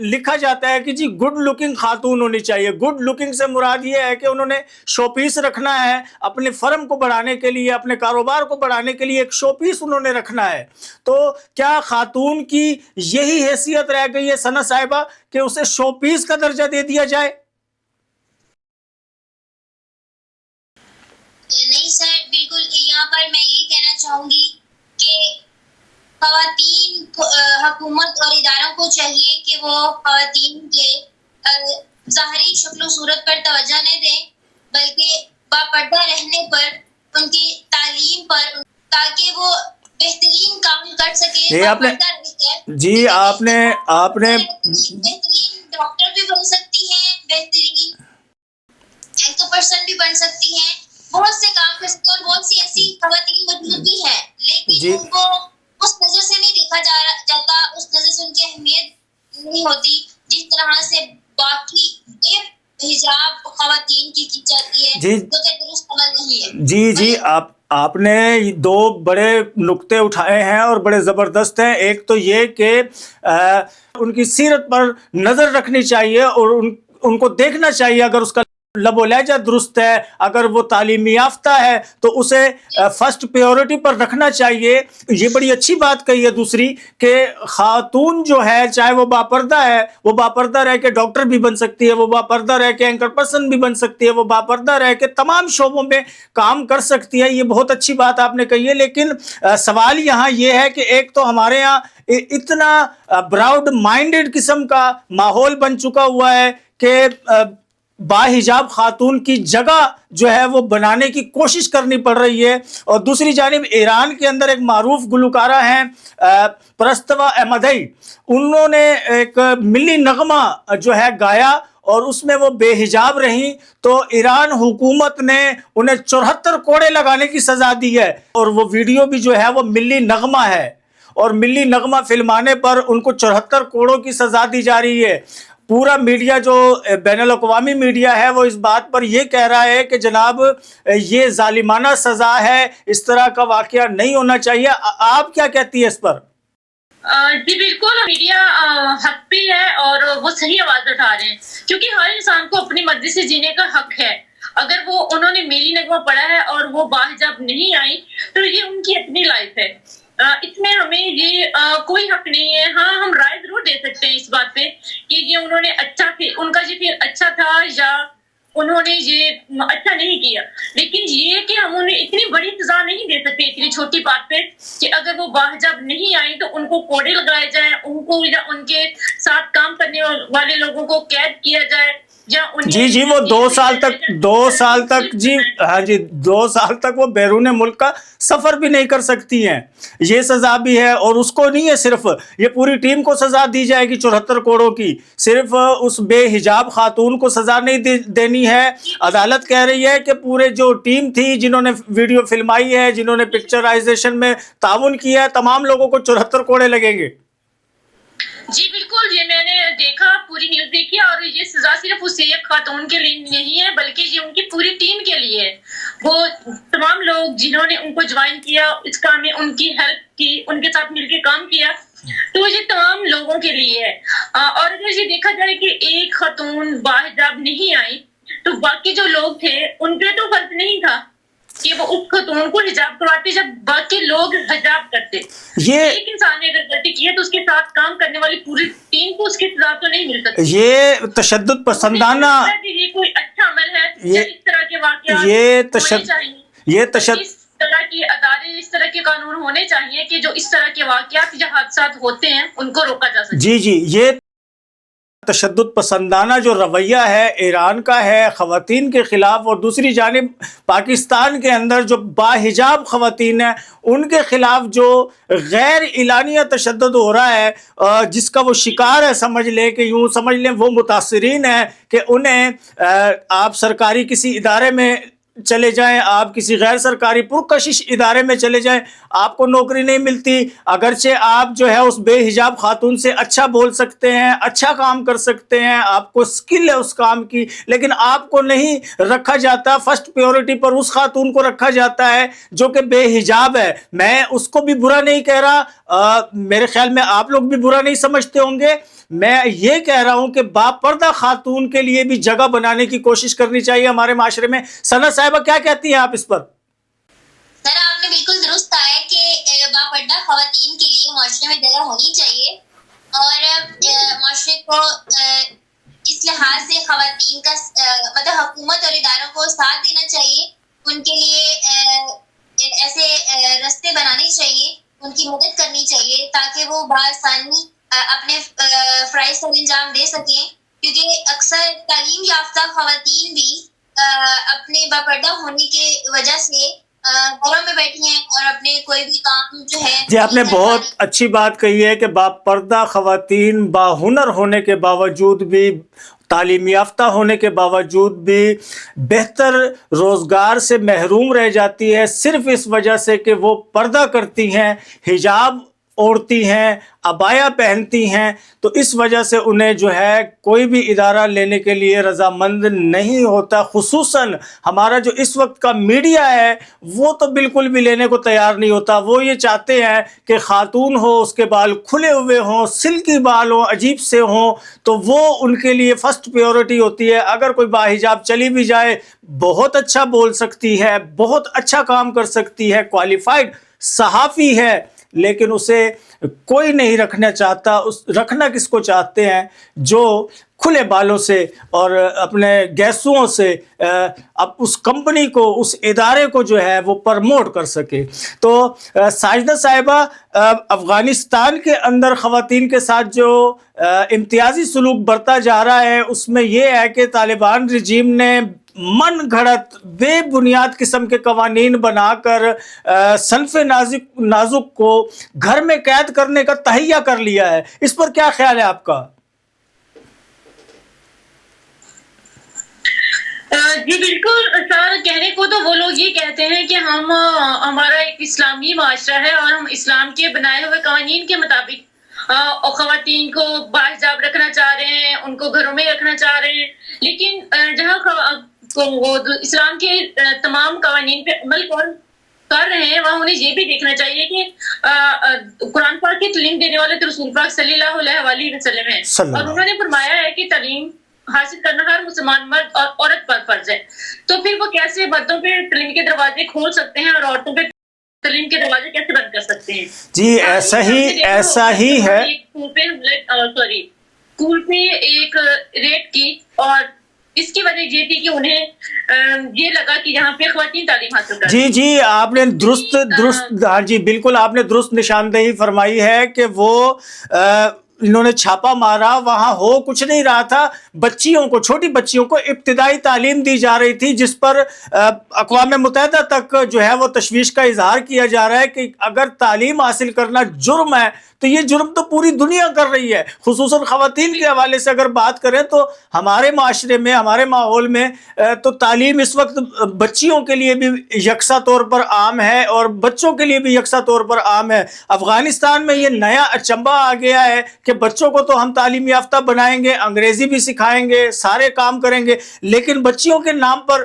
لکھا جاتا ہے کہ جی گڈ لکنگ خاتون ہونی چاہیے. گڈ لکنگ سے مراد یہ ہے کہ انہوں نے شو پیس رکھنا ہے اپنے فرم کو بڑھانے کے لیے, اپنے کاروبار کو بڑھانے کے لیے ایک شو پیس انہوں نے رکھنا ہے. تو کیا خاتون کی یہی حیثیت رہ گئی ہے ثنا صاحبہ کہ اسے شو پیس کا درجہ دے دیا جائے؟ نہیں سر, بالکل. یہاں پر میں یہی کہنا چاہوں گی کہ خواتین حکومت اور اداروں کو چاہیے کہ وہ خواتین کے ظاہری شکل و صورت پر توجہ نہ دیں, بلکہ باپردہ رہنے پر, ان کی تعلیم پر, تاکہ وہ بہترین کام کر سکے. جی آپ نے بہترین ڈاکٹر بھی بن سکتی ہیں, بہترین اینکر پرسن بھی بن سکتی ہیں, بہت سے کام کر سکتے ہیں. اور بہت سی ایسی خواتین موجود بھی ہیں, لیکن ان کو اس نظر سے نہیں دیکھا جاتا, اس نظر سے ان کی اہمیت نہیں ہوتی جس طرح سے باقی ایک حجاب خواتین کی جاتی ہے, جو کہ درست عمل نہیں ہے. جی آپ نے دو بڑے نقطے اٹھائے ہیں اور بڑے زبردست ہیں. ایک تو یہ کہ ان کی سیرت پر نظر رکھنی چاہیے اور ان کو دیکھنا چاہیے, اگر اس کا لب و لہجہ درست ہے, اگر وہ تعلیمی یافتہ ہے تو اسے فرسٹ پیورٹی پر رکھنا چاہیے. یہ بڑی اچھی بات کہی ہے. دوسری کہ خاتون جو ہے چاہے وہ باپردہ ہے, وہ باپردہ رہ کے ڈاکٹر بھی بن سکتی ہے, وہ باپردہ رہ کے اینکر پرسن بھی بن سکتی ہے, وہ باپردہ رہ کے تمام شعبوں میں کام کر سکتی ہے. یہ بہت اچھی بات آپ نے کہی ہے. لیکن سوال یہاں یہ ہے کہ ایک تو ہمارے یہاں اتنا براؤڈ مائنڈڈ قسم کا ماحول بن چکا ہوا ہے کہ باحجاب خاتون کی جگہ جو ہے وہ بنانے کی کوشش کرنی پڑ رہی ہے. اور دوسری جانب ایران کے اندر ایک معروف گلوکارہ ہیں پرستوا احمدی, انہوں نے ایک ملی نغمہ جو ہے گایا اور اس میں وہ بے حجاب رہیں, تو ایران حکومت نے انہیں 74 کوڑے لگانے کی سزا دی ہے. اور وہ ویڈیو بھی جو ہے وہ ملی نغمہ ہے, اور ملی نغمہ فلمانے پر ان کو 74 کوڑوں کی سزا دی جا رہی ہے. پورا میڈیا جو بین الاقوامی میڈیا ہے وہ اس بات پر یہ کہہ رہا ہے کہ جناب یہ ظالمانہ سزا ہے, اس طرح کا واقعہ نہیں ہونا چاہیے. آپ کیا کہتی ہے اس پر؟ جی بالکل, میڈیا حق بھی ہے اور وہ صحیح آواز اٹھا رہے ہیں, کیونکہ ہر انسان کو اپنی مرضی سے جینے کا حق ہے. اگر انہوں نے میری نغمہ پڑھا ہے اور وہ باحجاب نہیں آئی تو یہ ان کی اپنی لائف ہے, اس میں ہمیں یہ کوئی حق نہیں ہے. ہاں ہم رائے ضرور دے سکتے ہیں اس بات پہ کہ یہ انہوں نے ان کا یہ پھر اچھا تھا یا انہوں نے یہ اچھا نہیں کیا, لیکن یہ کہ ہم انہیں اتنی بڑی سزا نہیں دے سکتے اتنی چھوٹی بات پہ کہ اگر وہ باحجاب نہیں آئی تو ان کو کوڑے لگائے جائیں, ان کو یا ان کے ساتھ کام کرنے والے لوگوں کو قید کیا جائے. جی وہ 2 سال تک جی ہاں جی 2 سال تک وہ بیرون ملک کا سفر بھی نہیں کر سکتی ہیں. یہ سزا بھی ہے, اور اس کو نہیں ہے صرف, یہ پوری ٹیم کو سزا دی جائے گی 74 کوڑوں کی. صرف اس بے حجاب خاتون کو سزا نہیں دینی ہے. عدالت کہہ رہی ہے کہ پورے جو ٹیم تھی جنہوں نے ویڈیو فلمائی ہے, جنہوں نے پکچرائزیشن میں تعاون کیا ہے, تمام لوگوں کو 74 کوڑے لگیں گے. جی بالکل, یہ میں نے دیکھا, پوری نیوز دیکھی, اور یہ سزا صرف اس ایک خاتون کے لیے نہیں ہے بلکہ یہ ان کی پوری ٹیم کے لیے ہے. وہ تمام لوگ جنہوں نے ان کو جوائن کیا, اس کام میں ان کی ہیلپ کی, ان کے ساتھ مل کے کام کیا, تو یہ تمام لوگوں کے لیے ہے. اور اگر یہ دیکھا جائے کہ ایک خاتون باحجاب نہیں آئی تو باقی جو لوگ تھے ان پہ تو فرض نہیں تھا کہ وہ اس خاتون کو حجاب کرواتے جب باقی لوگ حجاب کرتے. ایک انسان نے اگر غلطی کی ہے تو اس کے ساتھ کام کرنے والی پوری ٹیم کو اس کی سزا تو نہیں مل سکتی. یہ تشدد پسندانہ, یہ کوئی اچھا عمل ہے, اس طرح کے واقعات اس طرح کے ادارے, اس طرح کے قانون ہونے چاہیے کہ جو اس طرح کے واقعات یا حادثات ہوتے ہیں ان کو روکا جا سکے. جی یہ تشدد پسندانہ جو رویہ ہے ایران کا ہے خواتین کے خلاف, اور دوسری جانب پاکستان کے اندر جو باحجاب خواتین ہیں ان کے خلاف جو غیر اعلانیہ تشدد ہو رہا ہے, جس کا وہ شکار ہے, سمجھ لیں کہ یوں سمجھ لیں وہ متاثرین ہیں کہ انہیں آپ سرکاری کسی ادارے میں چلے جائیں, آپ کسی غیر سرکاری پرکشش ادارے میں چلے جائیں, آپ کو نوکری نہیں ملتی. اگرچہ آپ جو ہے اس بے حجاب خاتون سے اچھا بول سکتے ہیں, اچھا کام کر سکتے ہیں, آپ کو سکل ہے اس کام کی, لیکن آپ کو نہیں رکھا جاتا. فرسٹ پیورٹی پر اس خاتون کو رکھا جاتا ہے جو کہ بے حجاب ہے. میں اس کو بھی برا نہیں کہہ رہا, میرے خیال میں آپ لوگ بھی برا نہیں سمجھتے ہوں گے. میں یہ کہہ رہا ہوں کہ باپردہ خاتون کے لیے بھی جگہ بنانے کی کوشش کرنی چاہیے ہمارے معاشرے میں. ثنا صاحبہ کیا کہتی ہیں آپ اس پر؟ سر آپ نے بالکل درست کہا ہے کہ باپردہ خواتین کے لیے معاشرے میں جگہ ہونی چاہیے, اور معاشرے کو اس لحاظ سے خواتین کا مطلب حکومت اور اداروں کو ساتھ دینا چاہیے, ان کے لیے ایسے رستے بنانے چاہیے, ان کی مدد کرنی چاہیے تاکہ وہ بآسانی اپنے فرائض کا انجام دے سکیں. کیونکہ اکثر تعلیم یافتہ خواتین بھی اپنے باپردہ ہونے کی وجہ سے گھروں میں بیٹھی ہیں اور اپنے کوئی بھی کام جو ہے. جی آپ نے بہت اچھی بات کہی ہے کہ باپردہ خواتین باہنر ہونے کے باوجود بھی, تعلیم یافتہ ہونے کے باوجود بھی بہتر روزگار سے محروم رہ جاتی ہے, صرف اس وجہ سے کہ وہ پردہ کرتی ہیں, حجاب اوڑھتی ہیں, عبایا پہنتی ہیں. تو اس وجہ سے انہیں جو ہے کوئی بھی ادارہ لینے کے لیے رضامند نہیں ہوتا. خصوصاً ہمارا جو اس وقت کا میڈیا ہے وہ تو بالکل بھی لینے کو تیار نہیں ہوتا. وہ یہ چاہتے ہیں کہ خاتون ہو, اس کے بال کھلے ہوئے ہوں, سلکی بال ہوں, عجیب سے ہوں, تو وہ ان کے لیے فرسٹ پیورٹی ہوتی ہے. اگر کوئی باحجاب چلی بھی جائے, بہت اچھا بول سکتی ہے, بہت اچھا کام کر سکتی ہے, کوالیفائڈ صحافی ہے, لیکن اسے کوئی نہیں رکھنا چاہتا. رکھنا کس کو چاہتے ہیں؟ جو کھلے بالوں سے اور اپنے گیسوں سے اب اس کمپنی کو, اس ادارے کو جو ہے وہ پرموٹ کر سکے. تو ساجدہ صاحبہ, افغانستان کے اندر خواتین کے ساتھ جو امتیازی سلوک برتا جا رہا ہے, اس میں یہ ہے کہ طالبان رجیم نے من گھڑت بے بنیاد قسم کے قوانین بنا کر صنف نازک کو گھر میں قید کرنے کا تہیہ کر لیا ہے. اس پر کیا خیال ہے آپ کا؟ جی بالکل سر, کہنے کو تو وہ لوگ یہ کہتے ہیں کہ ہمارا ایک اسلامی معاشرہ ہے اور ہم اسلام کے بنائے ہوئے قوانین کے مطابق خواتین کو باحجاب رکھنا چاہ رہے ہیں, ان کو گھروں میں رکھنا چاہ رہے ہیں. لیکن جہاں وہ اسلام کے تمام قوانین پہ عمل کر رہے ہیں, وہاں انہیں یہ بھی دیکھنا چاہیے کہ قرآن پاک کی تعلیم دینے والے تو رسول پاک صلی اللہ علیہ وسلم ہیں, اور انہوں نے فرمایا ہے کہ تعلیم حاصل کرنا ہر مسلمان مرد اور عورت پر فرض ہے. تو پھر وہ کیسے مردوں پہ تعلیم کے دروازے کھول سکتے ہیں اور عورتوں پہ تعلیم کے دروازے کیسے بند کر سکتے ہیں؟ جی ایسا ہی ہے. اسکول پہ ایک ریپ کی, اور اس کی وجہ یہ تھی کہ انہیں یہ لگا کہ یہاں پہ خواتین تعلیم حاصل کر. جی آپ نے درست ہاں جی بالکل آپ نے درست نشاندہی فرمائی ہے کہ وہ انہوں نے چھاپا مارا, وہاں ہو کچھ نہیں رہا تھا. بچیوں کو, چھوٹی بچیوں کو ابتدائی تعلیم دی جا رہی تھی, جس پر اقوام متحدہ تک جو ہے وہ تشویش کا اظہار کیا جا رہا ہے کہ اگر تعلیم حاصل کرنا جرم ہے تو یہ جرم تو پوری دنیا کر رہی ہے. خصوصاً خواتین کے حوالے سے اگر بات کریں تو ہمارے معاشرے میں, ہمارے ماحول میں تو تعلیم اس وقت بچیوں کے لیے بھی یکساں طور پر عام ہے اور بچوں کے لیے بھی یکساں طور پر عام ہے. افغانستان میں یہ نیا اچنبھا آ گیا ہے کہ بچوں کو تو ہم تعلیم یافتہ بنائیں گے, انگریزی بھی سکھائیں گے, سارے کام کریں گے, لیکن بچیوں کے نام پر,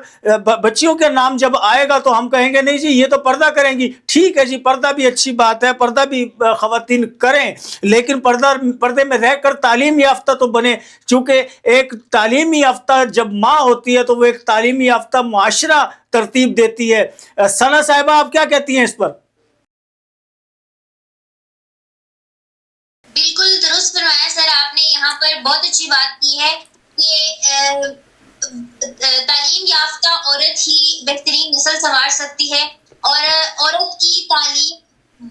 بچیوں کے نام جب آئے گا تو ہم کہیں گے نہیں جی یہ تو پردہ کریں گی. ٹھیک ہے جی, پردہ بھی اچھی بات ہے, پردہ بھی خواتین کریں, لیکن پردے میں رہ کر تعلیم یافتہ تو بنے. چونکہ ایک تعلیم یافتہ جب ماں ہوتی ہے تو وہ ایک تعلیم یافتہ معاشرہ ترتیب دیتی ہے. ثنا صاحبہ آپ کیا کہتی ہیں اس پر؟ بالکل درست فرمایا سر آپ نے, یہاں پر بہت اچھی بات کی ہے کہ تعلیم یافتہ عورت ہی بہترین نسل سنوار سکتی ہے, اور عورت کی تعلیم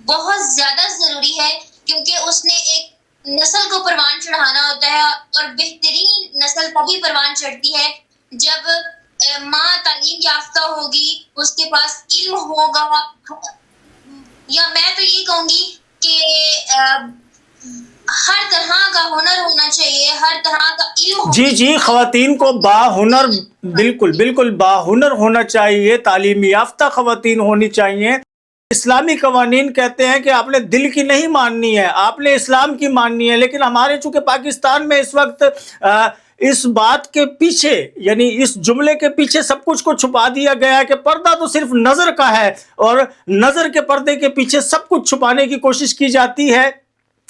بہت زیادہ ضروری ہے کیونکہ اس نے ایک نسل کو پروان چڑھانا ہوتا ہے, اور بہترین نسل تبھی پروان چڑھتی ہے جب ماں تعلیم یافتہ ہوگی, اس کے پاس علم ہوگا, یا میں تو یہ کہوں گی کہ ہر طرح کا ہنر ہونا چاہیے، ہر طرح کا علم ہونا جی جی، خواتین کو باہنر، بالکل بالکل باہنر ہونا چاہیے، تعلیم یافتہ خواتین ہونی چاہیے۔ اسلامی قوانین کہتے ہیں کہ آپ نے دل کی نہیں ماننی ہے، آپ نے اسلام کی ماننی ہے، لیکن ہمارے چونکہ پاکستان میں اس وقت اس بات کے پیچھے، یعنی اس جملے کے پیچھے سب کچھ کو چھپا دیا گیا ہے کہ پردہ تو صرف نظر کا ہے، اور نظر کے پردے کے پیچھے سب کچھ چھپانے کی کوشش کی جاتی ہے،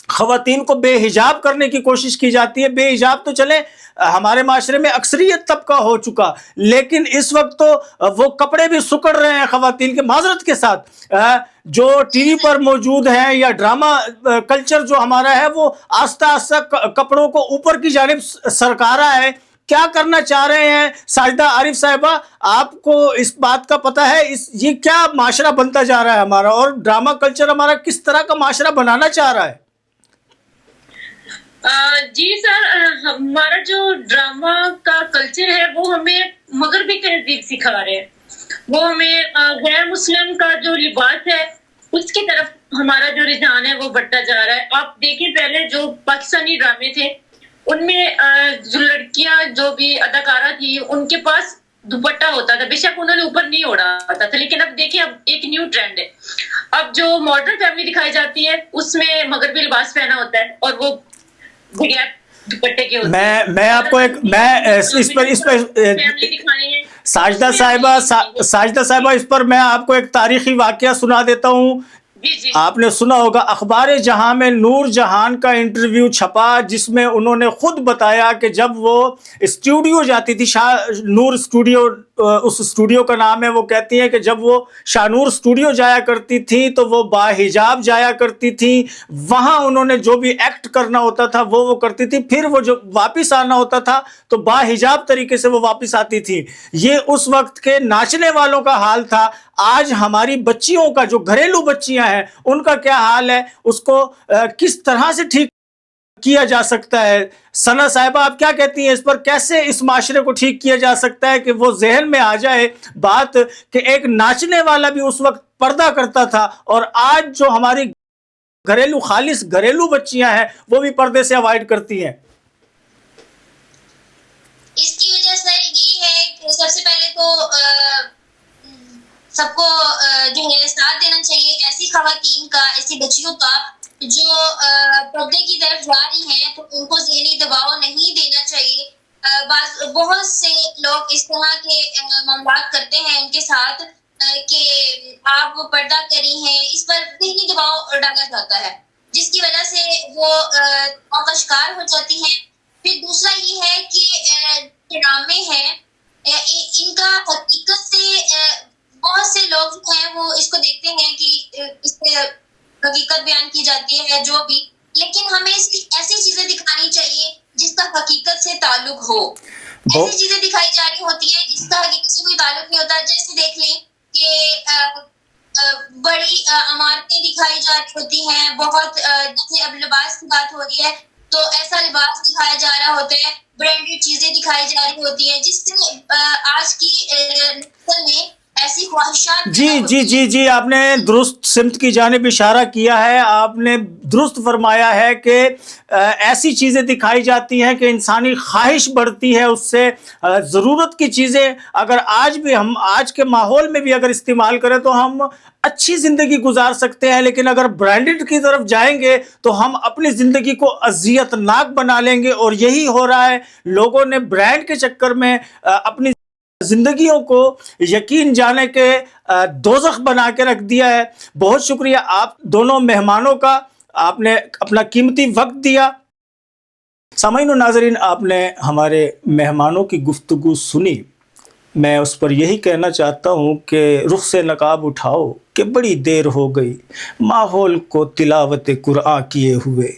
خواتین کو بے حجاب کرنے کی کوشش کی جاتی ہے۔ بے حجاب تو چلے ہمارے معاشرے میں اکثریت طبقہ ہو چکا، لیکن اس وقت تو وہ کپڑے بھی سکڑ رہے ہیں خواتین کے، معذرت کے ساتھ جو ٹی وی پر موجود ہیں، یا ڈرامہ کلچر جو ہمارا ہے وہ آہستہ آہستہ کپڑوں کو اوپر کی جانب سرکا رہا ہے۔ کیا کرنا چاہ رہے ہیں ساجدہ عارف صاحبہ، آپ کو اس بات کا پتہ ہے یہ کیا معاشرہ بنتا جا رہا ہے ہمارا، اور ڈرامہ کلچر ہمارا کس طرح کا معاشرہ بنانا چاہ رہا ہے؟ جی سر، ہمارا جو ڈرامہ کا کلچر ہے وہ ہمیں مغربی تہذیب سکھا رہے ہیں، وہ ہمیں غیر مسلم کا جو لباس ہے اس کی طرف ہمارا جو رجحان ہے وہ بڑھتا جا رہا ہے۔ آپ دیکھیں پہلے جو پاکستانی ڈرامے تھے ان میں جو لڑکیاں جو بھی اداکارہ تھی ان کے پاس دوپٹہ ہوتا تھا، بے شک انہوں نے اوپر نہیں اوڑھاتا تھا، لیکن اب دیکھیں اب ایک نیو ٹرینڈ ہے، اب جو ماڈرن فیملی دکھائی جاتی ہے اس میں مغربی لباس پہنا ہوتا ہے اور وہ بغیر دوپٹے کے ہوتے ہیں۔ میں آپ کو ایک اس پر فیملی دکھانی ہے ساجدہ صاحبہ اس پر میں آپ کو ایک تاریخی واقعہ سنا دیتا ہوں۔ جی آپ نے سنا ہوگا اخبار جہاں میں نور جہان کا انٹرویو چھپا، جس میں انہوں نے خود بتایا کہ جب وہ اسٹوڈیو جاتی تھی، شاہ نور اسٹوڈیو اس اسٹوڈیو کا نام ہے، وہ کہتی ہیں کہ جب وہ شاہ نور اسٹوڈیو جایا کرتی تھی تو وہ باحجاب جایا کرتی تھی، وہاں انہوں نے جو بھی ایکٹ کرنا ہوتا تھا وہ کرتی تھی، پھر وہ جو واپس آنا ہوتا تھا تو باحجاب طریقے سے وہ واپس آتی تھی۔ یہ اس وقت کے ناچنے والوں کا حال تھا۔ آج ہماری بچیوں کا، جو گھریلو بچیاں ہیں، ان کا کیا حال ہے، اس کو کس طرح سے ٹھیک کیا جا سکتا ہے؟ ثنا صاحبہ آپ کیا کہتی ہیں اس پر، کیسے اس معاشرے کو ٹھیک کیا جا سکتا ہے کہ وہ ذہن میں آ جائے بات کہ ایک ناچنے والا بھی اس وقت پردہ کرتا تھا، اور آج جو ہماری خالص گھریلو بچیاں ہیں وہ بھی پردے سے اوائڈ کرتی ہیں؟ اس کی وجہ سر یہ ہے کہ سب سے پہلے تو سب کو جو ہے ساتھ دینا چاہیے ایسی خواتین کا، ایسی بچیوں کا جو پردے کی طرف جا رہی ہیں، تو ان کو ذہنی دباؤ نہیں دینا چاہیے۔ بہت سے لوگ اس طرح کے معاملات کرتے ہیں ان کے ساتھ کہ آپ پردہ کری ہیں، اس پر ذہنی دباؤ ڈالا جاتا ہے، جس کی وجہ سے وہ کا شکار ہو جاتی ہیں۔ پھر دوسرا یہ ہے کہ ڈرامے ہیں ان کا حقیقت سے بہت سے لوگ جو ہیں وہ اس کو دیکھتے ہیں کہ اس سے حقیقت بیان کی جاتی ہے جو بھی، لیکن ہمیں ایسی چیزیں دکھانی چاہیے جس کا حقیقت سے تعلق ہو۔ ایسی چیزیں دکھائی جا رہی ہوتی ہیں جس کا حقیقت سے کوئی تعلق نہیں ہوتا، جیسے دیکھ لیں کہ بڑی عمارتیں دکھائی جا رہی ہوتی ہیں، بہت جیسے اب لباس کی بات ہو رہی ہے تو ایسا لباس دکھایا جا رہا ہوتا ہے، برانڈیڈ چیزیں دکھائی جا رہی ہوتی ہیں، جس سے آج کی نسل میں ایسی خواہشات جی آپ نے درست سمت کی جانب اشارہ کیا ہے، آپ نے درست فرمایا ہے کہ ایسی چیزیں دکھائی جاتی ہیں کہ انسانی خواہش بڑھتی ہے اس سے۔ ضرورت کی چیزیں اگر آج بھی ہم آج کے ماحول میں بھی اگر استعمال کریں تو ہم اچھی زندگی گزار سکتے ہیں، لیکن اگر برانڈڈ کی طرف جائیں گے تو ہم اپنی زندگی کو اذیت ناک بنا لیں گے، اور یہی ہو رہا ہے۔ لوگوں نے برانڈ کے چکر میں اپنی زندگیوں کو یقین جانے کے دوزخ بنا کے رکھ دیا ہے۔ بہت شکریہ آپ دونوں مہمانوں کا، آپ نے اپنا قیمتی وقت دیا۔ سامعین و ناظرین، آپ نے ہمارے مہمانوں کی گفتگو سنی، میں اس پر یہی کہنا چاہتا ہوں کہ رخ سے نقاب اٹھاؤ کہ بڑی دیر ہو گئی ماحول کو تلاوت قرآن کیے ہوئے۔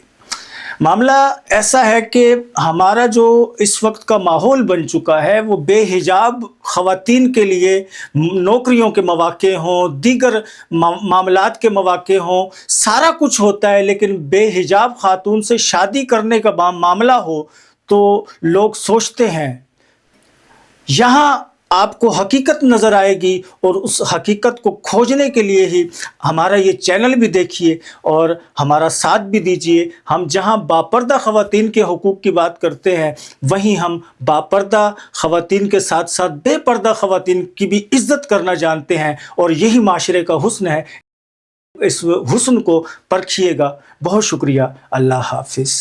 معاملہ ایسا ہے کہ ہمارا جو اس وقت کا ماحول بن چکا ہے وہ بے حجاب خواتین کے لیے نوکریوں کے مواقع ہوں، دیگر معاملات کے مواقع ہوں، سارا کچھ ہوتا ہے، لیکن بے حجاب خاتون سے شادی کرنے کا معاملہ ہو تو لوگ سوچتے ہیں۔ یہاں آپ کو حقیقت نظر آئے گی، اور اس حقیقت کو کھوجنے کے لیے ہی ہمارا یہ چینل بھی دیکھیے اور ہمارا ساتھ بھی دیجیے۔ ہم جہاں باپردہ خواتین کے حقوق کی بات کرتے ہیں، وہیں ہم باپردہ خواتین کے ساتھ ساتھ بے پردہ خواتین کی بھی عزت کرنا جانتے ہیں، اور یہی معاشرے کا حسن ہے۔ اس حسن کو پرکھیے گا۔ بہت شکریہ۔ اللہ حافظ۔